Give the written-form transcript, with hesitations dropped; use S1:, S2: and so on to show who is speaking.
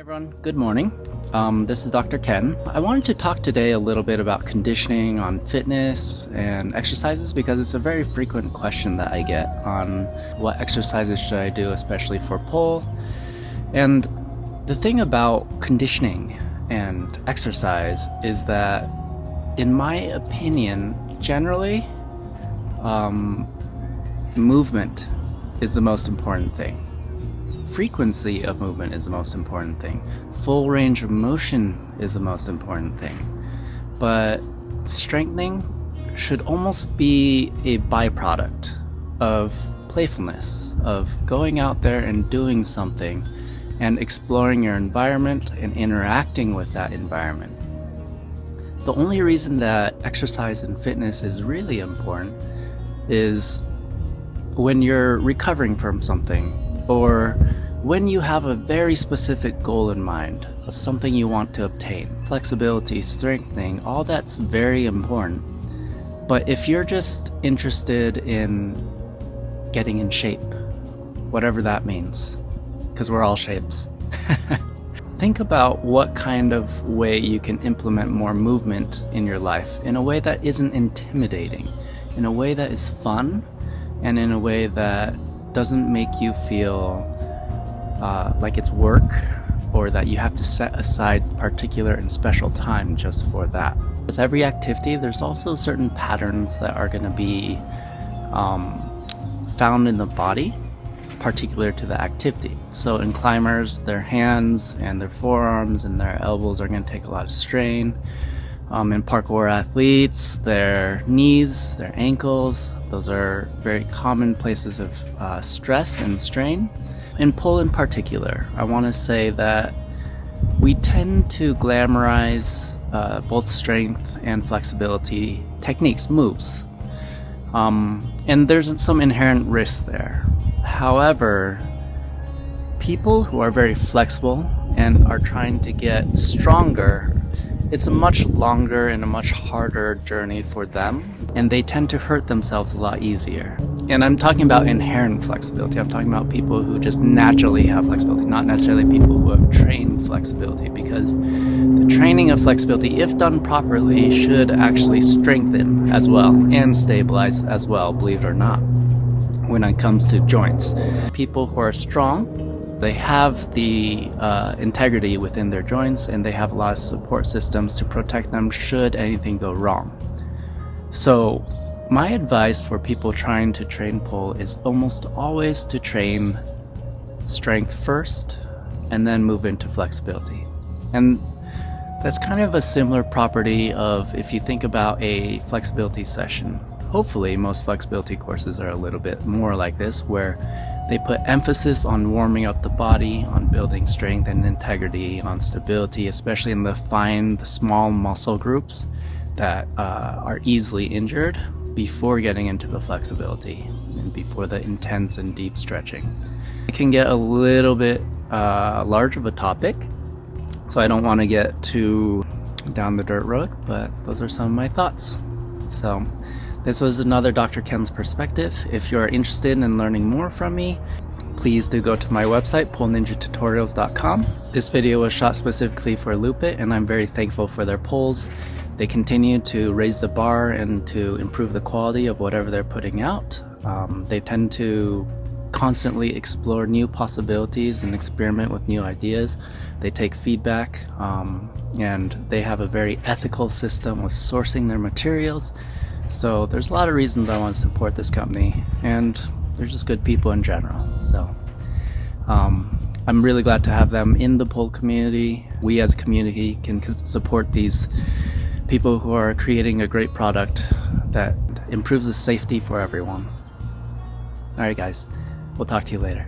S1: Hi everyone, good morning. This is Dr. Ken. I wanted to talk today a little bit about conditioning on fitness and exercises because it's a very frequent question that I get on what exercises should I do, especially for pole. And the thing about conditioning and exercise is that, in my opinion, generally, movement is the most important thing. Frequency of movement is the most important thing. Full range of motion is the most important thing. But strengthening should almost be a byproduct of playfulness, of going out there and doing something and exploring your environment and interacting with that environment. The only reason that exercise and fitness is really important is when you're recovering from something, or when you have a very specific goal in mind of something you want to obtain. Flexibility, strengthening, all that's very important. But if you're just interested in getting in shape, whatever that means, because we're all shapes, think about what kind of way you can implement more movement in your life in a way that isn't intimidating, in a way that is fun, and in a way that doesn't make you feel like it's work, or that you have to set aside particular and special time just for that. With every activity, there's also certain patterns that are going to be found in the body, particular to the activity. So in climbers, their hands and their forearms and their elbows are going to take a lot of strain. In parkour athletes, their knees, their ankles, those are very common places of stress and strain. In pole in particular, I want to say that we tend to glamorize both strength and flexibility techniques, moves. And there's some inherent risk there. However, people who are very flexible and are trying to get stronger, it's a much longer and a much harder journey for them, and they tend to hurt themselves a lot easier. And I'm talking about inherent flexibility. I'm talking about people who just naturally have flexibility, not necessarily people who have trained flexibility, because the training of flexibility, if done properly, should actually strengthen as well and stabilize as well, believe it or not, when it comes to joints. People who are strong, they have the integrity within their joints, and they have a lot of support systems to protect them should anything go wrong. So my advice for people trying to train pole is almost always to train strength first and then move into flexibility. And that's kind of a similar property of, if you think about a flexibility session, hopefully most flexibility courses are a little bit more like this, where they put emphasis on warming up the body, on building strength and integrity, on stability, especially in the small muscle groups that are easily injured, before getting into the flexibility and before the intense and deep stretching. It can get a little bit large of a topic, so I don't want to get too down the dirt road, but those are some of my thoughts. So this was another Dr. Ken's perspective. If you're interested in learning more from me, please do go to my website, poleninjatutorials.com. This video was shot specifically for LUPIT, and I'm very thankful for their poles. They continue to raise the bar and to improve the quality of whatever they're putting out. They tend to constantly explore new possibilities and experiment with new ideas. They take feedback, and they have a very ethical system of sourcing their materials. So there's a lot of reasons I want to support this company, and they're just good people in general. So I'm really glad to have them in the pole community. We as a community can support these people who are creating a great product that improves the safety for everyone. Alright guys, we'll talk to you later.